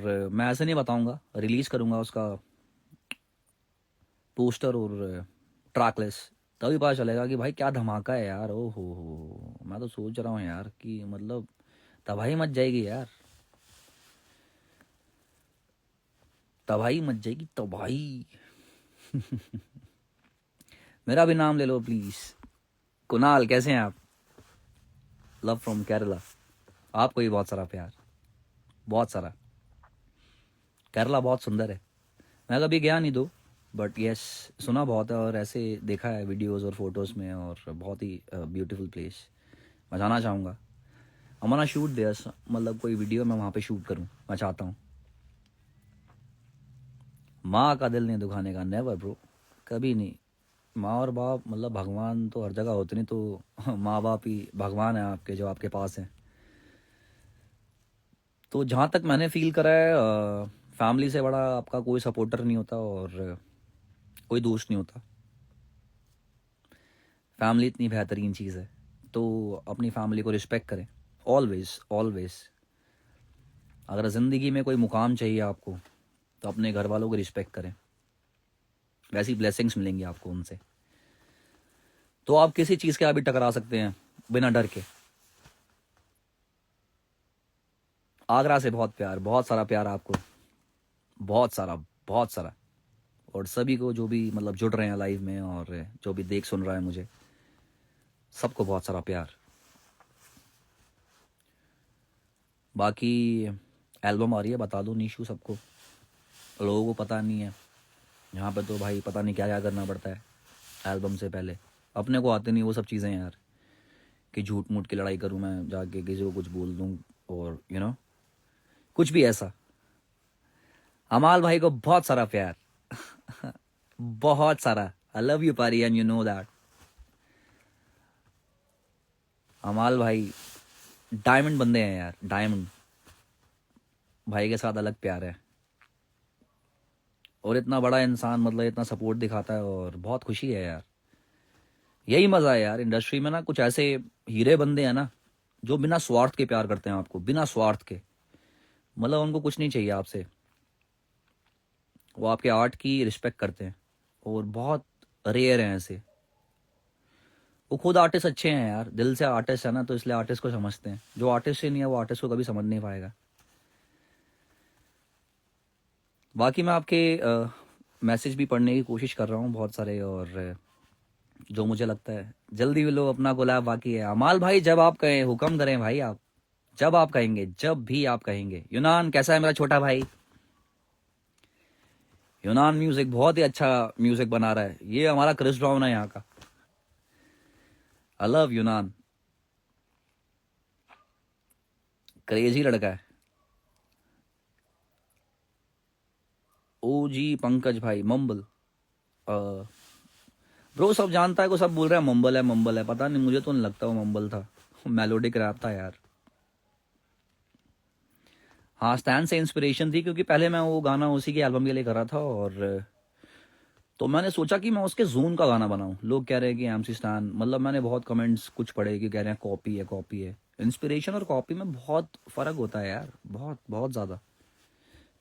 मैं ऐसे नहीं बताऊंगा, रिलीज़ करूंगा उसका पोस्टर और ट्रैक लिस्ट, तभी पता चलेगा कि भाई क्या धमाका है यार। ओ हो, मैं तो सोच रहा हूँ यार कि मतलब तबाही मच जाएगी यार, तबाही मच जाएगी, तबाही। मेरा भी नाम ले लो प्लीज़। कुणाल, कैसे हैं आप? Love from Kerala. आपको भी बहुत सारा प्यार, बहुत सारा। केरला बहुत सुंदर है। मैं कभी गया नहीं दो, बट यस, सुना बहुत है और ऐसे देखा है वीडियोस और फोटोज़ में, और बहुत ही ब्यूटीफुल प्लेस। मैं जाना चाहूँगा। I'm gonna शूट देयर, मतलब कोई वीडियो मैं वहाँ पे शूट करूँ, मैं चाहता हूँ। माँ का दिल नहीं दुखाने का, नेवर ब्रो, कभी नहीं। माँ और बाप मतलब भगवान तो हर जगह होते, नहीं तो माँ बाप ही भगवान है आपके, जो आपके पास हैं। तो जहाँ तक मैंने फील करा है, फैमिली से बड़ा आपका कोई सपोर्टर नहीं होता और कोई दोस्त नहीं होता। फैमिली इतनी बेहतरीन चीज़ है, तो अपनी फैमिली को रिस्पेक्ट करें, ऑलवेज ऑलवेज। अगर ज़िंदगी में कोई मुकाम चाहिए आपको, तो अपने घर वालों को रिस्पेक्ट करें, वैसी ब्लेसिंग्स मिलेंगी आपको उनसे। तो आप किसी चीज़ के आगे टकरा सकते हैं बिना डर के। आगरा से बहुत प्यार, बहुत सारा प्यार आपको, बहुत सारा, बहुत सारा। और सभी को जो भी मतलब जुड़ रहे हैं लाइव में और जो भी देख सुन रहा है मुझे, सबको बहुत सारा प्यार। बाकी एल्बम आ रही है, बता दो नीशू सबको, लोगों को पता नहीं है। यहाँ पे तो भाई पता नहीं क्या क्या करना पड़ता है एल्बम से पहले। अपने को आते नहीं वो सब चीज़ें यार, कि झूठ मूठ की लड़ाई करूँ मैं जाके, किसी को कुछ बोल दूँ और कुछ भी ऐसा। अमाल भाई को बहुत सारा प्यार, बहुत सारा। आई लव यू पारी एंड यू नो दैट। अमाल भाई डायमंड बंदे हैं यार, डायमंड। भाई के साथ अलग प्यार है, और इतना बड़ा इंसान मतलब इतना सपोर्ट दिखाता है, और बहुत खुशी है यार। यही मज़ा है यार इंडस्ट्री में ना, कुछ ऐसे हीरे बंदे हैं ना, जो बिना स्वार्थ के प्यार करते हैं आपको, बिना स्वार्थ के। मतलब उनको कुछ नहीं चाहिए आपसे, वो आपके आर्ट की रिस्पेक्ट करते हैं, और बहुत रेयर हैं ऐसे। वो खुद आर्टिस्ट अच्छे हैं यार, दिल से आर्टिस्ट है ना, तो इसलिए आर्टिस्ट को समझते हैं। जो आर्टिस्ट ही नहीं है, वो आर्टिस्ट को कभी समझ नहीं पाएगा। बाकी मैं आपके मैसेज भी पढ़ने की कोशिश कर रहा हूँ बहुत सारे, और जो मुझे लगता है जल्दी भी लो अपना कोलैब बाकी है। अमाल भाई जब आप कहें हुक्म करें भाई, आप जब आप कहेंगे, जब भी आप कहेंगे। यूनान कैसा है मेरा छोटा भाई? यूनान म्यूजिक बहुत ही अच्छा म्यूजिक बना रहा है, ये हमारा क्रिस ब्राउन है यहाँ का। आई लव यूनान, क्रेजी लड़का है। ओ जी पंकज भाई मंबल, ब्रो सब जानता है को सब बोल रहा है मंबल है, मंबल है। पता नहीं, मुझे तो नहीं लगता वो मंबल था, मेलोडिक रैप था यार। हाँ, स्टैन से इंस्पिरेशन थी, क्योंकि पहले मैं वो गाना उसी के एल्बम के लिए कर रहा था, और तो मैंने सोचा कि मैं उसके जोन का गाना बनाऊं। लोग कह रहे हैं कि एमसी स्टैन, मतलब मैंने बहुत कमेंट्स कुछ पढ़े कि कह रहे हैं कॉपी है, कॉपी है। इंस्पिरेशन और कॉपी में बहुत फ़र्क होता है यार, बहुत बहुत ज़्यादा।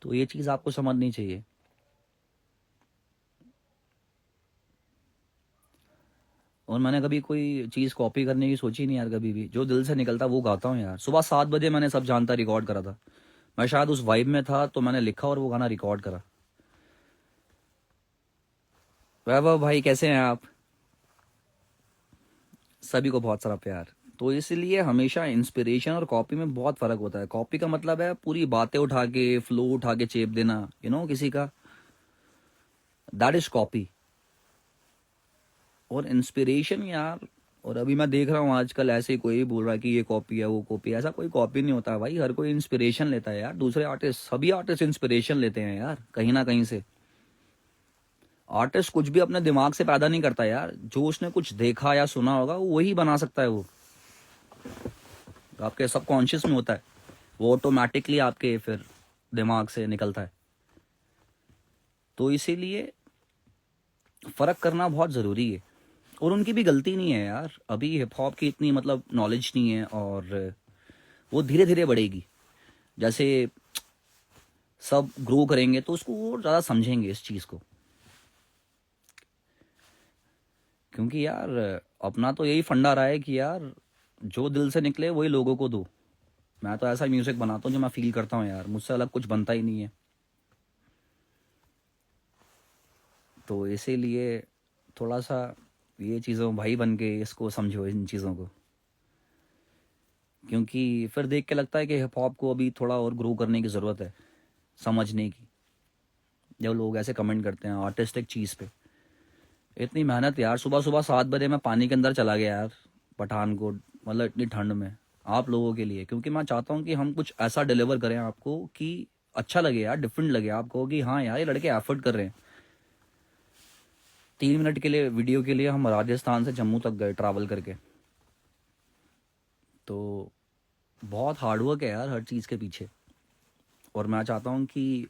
तो ये चीज़ आपको समझनी चाहिए। और मैंने कभी कोई चीज़ कॉपी करने की सोची नहीं यार, कभी भी जो दिल से निकलता वो गाता हूँ यार। सुबह 7 बजे मैंने सब जानता रिकॉर्ड करा था, मैं शायद उस वाइब में था, तो मैंने लिखा और वो गाना रिकॉर्ड करा। वैभव भाई कैसे हैं आप? सभी को बहुत सारा प्यार। तो इसलिए हमेशा इंस्पिरेशन और कॉपी में बहुत फ़र्क होता है। कॉपी का मतलब है पूरी बातें उठा के, फ्लो उठा के चेप देना, किसी का, दैट इज कॉपी। और इंस्पिरेशन यार, और अभी मैं देख रहा हूँ आजकल ऐसे ही कोई भी बोल रहा है कि ये कॉपी है, वो कॉपी है। ऐसा कोई कॉपी नहीं होता है भाई, हर कोई इंस्पिरेशन लेता है यार। दूसरे आर्टिस्ट, सभी आर्टिस्ट इंस्पिरेशन लेते हैं यार, कहीं ना कहीं से। आर्टिस्ट कुछ भी अपने दिमाग से पैदा नहीं करता यार, जो उसने कुछ देखा या सुना होगा वो वही बना सकता है। वो आपके सबकॉन्शियस में होता है, वो ऑटोमेटिकली आपके फिर दिमाग से निकलता है। तो इसीलिए फ़र्क करना बहुत ज़रूरी है। और उनकी भी गलती नहीं है यार, अभी हिप हॉप की इतनी मतलब नॉलेज नहीं है, और वो धीरे धीरे बढ़ेगी। जैसे सब ग्रो करेंगे तो उसको और ज़्यादा समझेंगे इस चीज़ को। क्योंकि यार अपना तो यही फंडा रहा है कि यार जो दिल से निकले वही लोगों को दो। मैं तो ऐसा म्यूज़िक बनाता हूँ जो मैं फील करता हूँ यार, मुझसे अलग कुछ बनता ही नहीं है। तो इसीलिए थोड़ा सा ये चीज़ों भाई बन के इसको समझो इन चीज़ों को, क्योंकि फिर देख के लगता है कि हिप हॉप को अभी थोड़ा और ग्रो करने की ज़रूरत है, समझने की। जब लोग ऐसे कमेंट करते हैं आर्टिस्टिक चीज़ पे, इतनी मेहनत यार, सुबह सुबह 7 बजे मैं पानी के अंदर चला गया यार पठानकोट, मतलब इतनी ठंड में आप लोगों के लिए, क्योंकि मैं चाहता हूँ कि हम कुछ ऐसा डिलीवर करें आपको कि अच्छा लगे यार, डिफरेंट लगे आपको कि हाँ यार ये लड़के एफर्ट कर रहे हैं। 3 मिनट के लिए वीडियो के लिए हम राजस्थान से जम्मू तक गए ट्रैवल करके। तो बहुत हार्डवर्क है यार हर चीज़ के पीछे, और मैं चाहता हूँ कि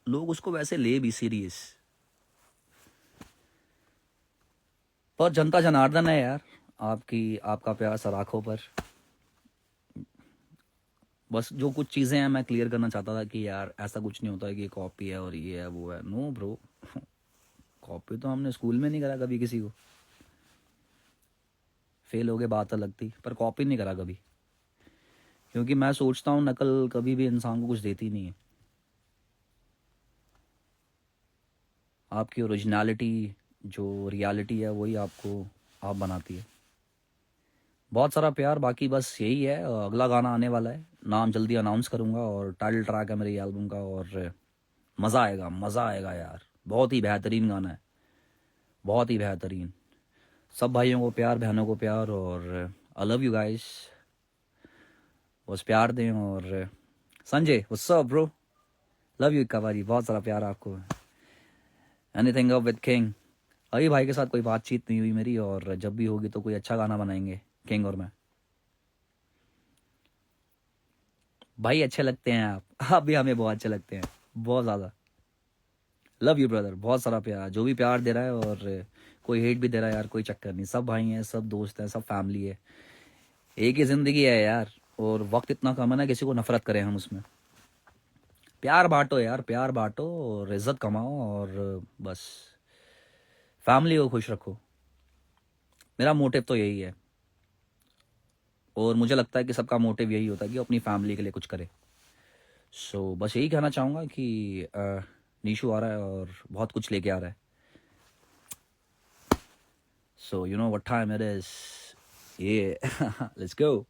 लोग उसको वैसे ले भी सीरियस। पर जनता जनार्दन है यार, आपकी आपका प्यार सराखों पर। बस जो कुछ चीज़ें हैं मैं क्लियर करना चाहता था कि यार ऐसा कुछ नहीं होता है कि ये कॉपी है और ये है वो है। नो ब्रो, कॉपी तो हमने स्कूल में नहीं करा कभी किसी को। फेल हो गए बात अलग थी, पर कॉपी नहीं करा कभी, क्योंकि मैं सोचता हूँ नकल कभी भी इंसान को कुछ देती नहीं है। आपकी ओरिजिनलिटी जो रियलिटी है वही आपको आप बनाती है। बहुत सारा प्यार। बाकी बस यही है, अगला गाना आने वाला है, नाम जल्दी अनाउंस करूंगा, और टाइटल ट्रैक है मेरी एल्बम का, और मज़ा आएगा, मज़ा आएगा यार। बहुत ही बेहतरीन गाना है, बहुत ही बेहतरीन। सब भाइयों को प्यार, बहनों को प्यार, और आई लव यू गाइस। बस प्यार दें। और Sanjay what's up bro, love you कवारी, बहुत सारा प्यार आपको। Anything up with king. अभी भाई के साथ कोई बातचीत नहीं हुई मेरी, और जब भी होगी तो कोई अच्छा गाना बनाएंगे किंग और मैं। भाई अच्छे लगते हैं आप भी हमें बहुत अच्छे लगते हैं, बहुत ज़्यादा। लव यू ब्रदर, बहुत सारा प्यार। जो भी प्यार दे रहा है और कोई हेट भी दे रहा है यार, कोई चक्कर नहीं, सब भाई हैं, सब दोस्त हैं, सब फैमिली है। एक ही ज़िंदगी है यार, और वक्त इतना कम है ना किसी को नफरत करें हम उसमें। प्यार बांटो यार, प्यार बांटो और इज्जत कमाओ, और बस फैमिली को खुश रखो। मेरा मोटिव तो यही है, और मुझे लगता है कि सबका मोटिव यही होता है कि अपनी फैमिली के लिए कुछ करे। सो बस यही कहना चाहूँगा कि नीशू आ रहा है और बहुत कुछ लेके आ रहा है। So you know what time it is, ये लेट्स गो।